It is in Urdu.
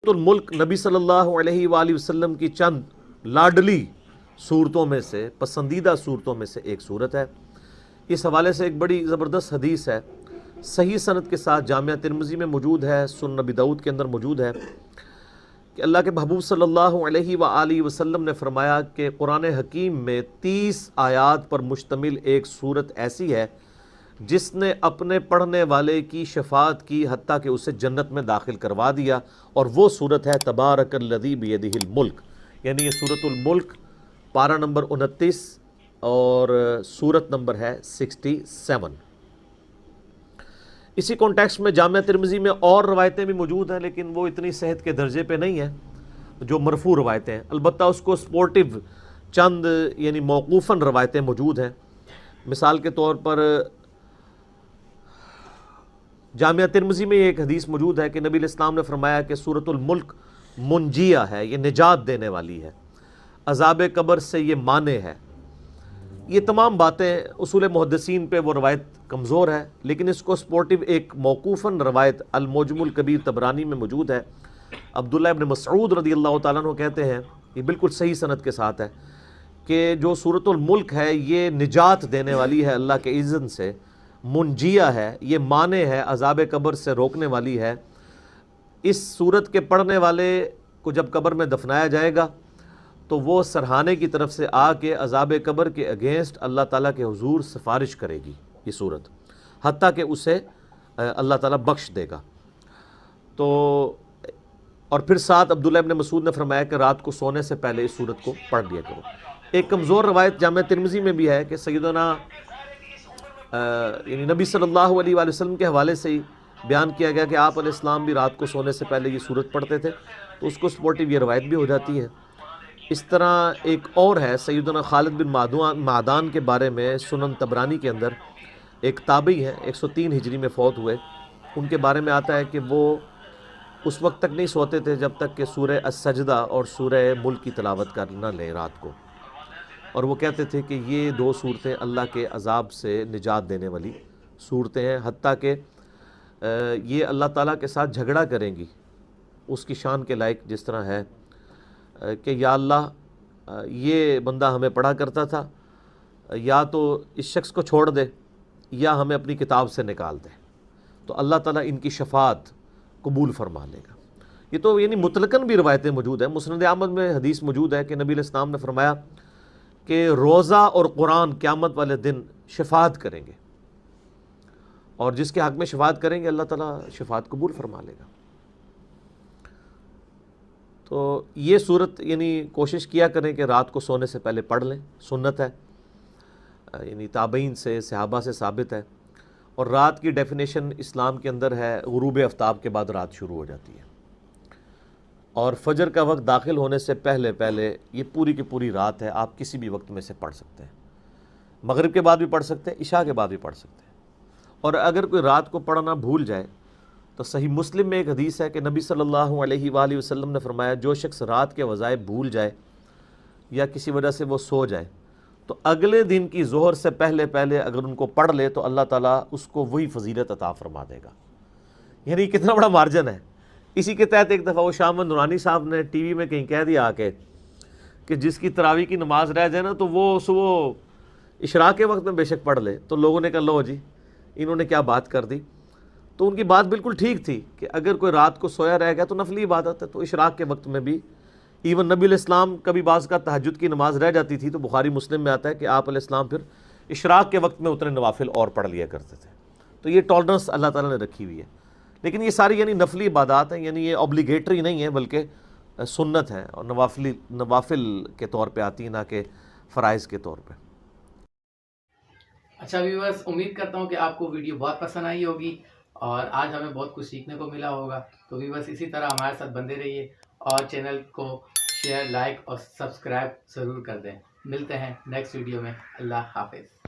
الملک نبی صلی اللہ علیہ وآلہ وسلم کی چند لاڈلی صورتوں میں سے، پسندیدہ صورتوں میں سے ایک صورت ہے۔ اس حوالے سے ایک بڑی زبردست حدیث ہے، صحیح سند کے ساتھ جامعہ ترمذی میں موجود ہے، سنن نبی داؤد کے اندر موجود ہے کہ اللہ کے محبوب صلی اللہ علیہ وآلہ وسلم نے فرمایا کہ قرآن حکیم میں 30 آیات پر مشتمل ایک صورت ایسی ہے جس نے اپنے پڑھنے والے کی شفاعت کی، حتیٰ کہ اسے جنت میں داخل کروا دیا، اور وہ صورت ہے تبارک الذی بیدہ الملک، یعنی یہ سورۃ الملک پارہ نمبر 29 اور صورت نمبر ہے 67۔ اسی کانٹیکسٹ میں جامعہ ترمذی میں اور روایتیں بھی موجود ہیں، لیکن وہ اتنی صحت کے درجے پہ نہیں ہیں جو مرفوع روایتیں ہیں، البتہ اس کو سپورٹیو چند یعنی موقوفاً روایتیں موجود ہیں۔ مثال کے طور پر جامعہ ترمذی میں ایک حدیث موجود ہے کہ نبی علیہ السلام نے فرمایا کہ سورۃ الملک منجیہ ہے، یہ نجات دینے والی ہے، عذاب قبر سے یہ مانع ہے۔ یہ تمام باتیں اصول محدثین پہ وہ روایت کمزور ہے، لیکن اس کو سپورٹیو ایک موقوفاً روایت المعجم الکبیر طبرانی میں موجود ہے۔ عبداللہ ابن مسعود رضی اللہ تعالیٰ عنہ کہتے ہیں، یہ بالکل صحیح سند کے ساتھ ہے، کہ جو سورۃ الملک ہے یہ نجات دینے والی ہے اللہ کے اذن سے، منجیہ ہے، یہ مانع ہے، عذاب قبر سے روکنے والی ہے۔ اس سورت کے پڑھنے والے کو جب قبر میں دفنایا جائے گا تو وہ سرہانے کی طرف سے آ کے عذاب قبر کے اگینسٹ اللہ تعالیٰ کے حضور سفارش کرے گی یہ صورت، حتیٰ کہ اسے اللہ تعالیٰ بخش دے گا۔ تو اور پھر ساتھ عبداللہ ابن مسعود نے فرمایا کہ رات کو سونے سے پہلے اس صورت کو پڑھ لیا کرو۔ ایک کمزور روایت جامعہ ترمذی میں بھی ہے کہ سیدنا یعنی نبی صلی اللہ علیہ وآلہ وسلم کے حوالے سے ہی بیان کیا گیا کہ آپ علیہ السلام بھی رات کو سونے سے پہلے یہ صورت پڑھتے تھے، تو اس کو سپورٹیو یہ روایت بھی ہو جاتی ہے۔ اس طرح ایک اور ہے سیدنا خالد بن معدان کے بارے میں سنن طبرانی کے اندر، ایک تابعی ہیں 103 ہجری میں فوت ہوئے، ان کے بارے میں آتا ہے کہ وہ اس وقت تک نہیں سوتے تھے جب تک کہ سورہ السجدہ اور سورہ ملک کی تلاوت کر نہ لیں رات کو، اور وہ کہتے تھے کہ یہ دو صورتیں اللہ کے عذاب سے نجات دینے والی صورتیں ہیں، حتیٰ کہ یہ اللہ تعالیٰ کے ساتھ جھگڑا کریں گی اس کی شان کے لائق، جس طرح ہے کہ یا اللہ یہ بندہ ہمیں پڑھا کرتا تھا، یا تو اس شخص کو چھوڑ دے یا ہمیں اپنی کتاب سے نکال دے، تو اللہ تعالیٰ ان کی شفاعت قبول فرما لے گا۔ یہ تو یعنی مطلقاً بھی روایتیں موجود ہیں۔ مسند احمد میں حدیث موجود ہے کہ نبی علیہ السلام نے فرمایا کہ روزہ اور قرآن قیامت والے دن شفاعت کریں گے، اور جس کے حق میں شفاعت کریں گے اللہ تعالیٰ شفاعت قبول فرما لے گا۔ تو یہ صورت یعنی کوشش کیا کریں کہ رات کو سونے سے پہلے پڑھ لیں، سنت ہے، یعنی تابعین سے صحابہ سے ثابت ہے، اور رات کی ڈیفینیشن اسلام کے اندر ہے غروب آفتاب کے بعد رات شروع ہو جاتی ہے، اور فجر کا وقت داخل ہونے سے پہلے یہ پوری کی پوری رات ہے، آپ کسی بھی وقت میں سے پڑھ سکتے ہیں، مغرب کے بعد بھی پڑھ سکتے ہیں، عشاء کے بعد بھی پڑھ سکتے ہیں۔ اور اگر کوئی رات کو پڑھنا بھول جائے تو صحیح مسلم میں ایک حدیث ہے کہ نبی صلی اللہ علیہ وآلہ وسلم نے فرمایا جو شخص رات کے وظائف بھول جائے یا کسی وجہ سے وہ سو جائے تو اگلے دن کی ظہر سے پہلے اگر ان کو پڑھ لے تو اللہ تعالیٰ اس کو وہی فضیلت عطا فرما دے گا۔ یعنی کتنا بڑا مارجن ہے۔ اسی کے تحت ایک دفعہ وہ شاہ محمد نورانی صاحب نے ٹی وی میں کہیں کہہ دیا آ کے کہ جس کی تراویح کی نماز رہ جائے نا تو وہ صبح اشراق کے وقت میں بے شک پڑھ لے، تو لوگوں نے کہا لو جی انہوں نے کیا بات کر دی۔ تو ان کی بات بالکل ٹھیک تھی کہ اگر کوئی رات کو سویا رہ گیا تو نفلی عبادت ہے، تو اشراق کے وقت میں بھی ایون نبی علیہ السلام کبھی بعض کا تہجد کی نماز رہ جاتی تھی تو بخاری مسلم میں آتا ہے کہ آپ علیہ السلام پھر اشراق کے وقت میں اتنے نوافل اور پڑھ لیا کرتے تھے۔ تو یہ ٹالرنس اللہ تعالیٰ نے رکھی ہوئی ہے، لیکن یہ ساری یعنی نفلی عبادات ہیں، یعنی یہ اوبلیگیٹری نہیں ہے بلکہ سنت ہے، اور نوافل کے طور پہ آتی ہیں نہ کہ فرائض کے طور پہ۔ اچھا ویورز، امید کرتا ہوں کہ آپ کو ویڈیو بہت پسند آئی ہوگی اور آج ہمیں بہت کچھ سیکھنے کو ملا ہوگا۔ تو ویورز اسی طرح ہمارے ساتھ بندے رہیے اور چینل کو شیئر، لائک اور سبسکرائب ضرور کر دیں۔ ملتے ہیں نیکسٹ ویڈیو میں۔ اللہ حافظ۔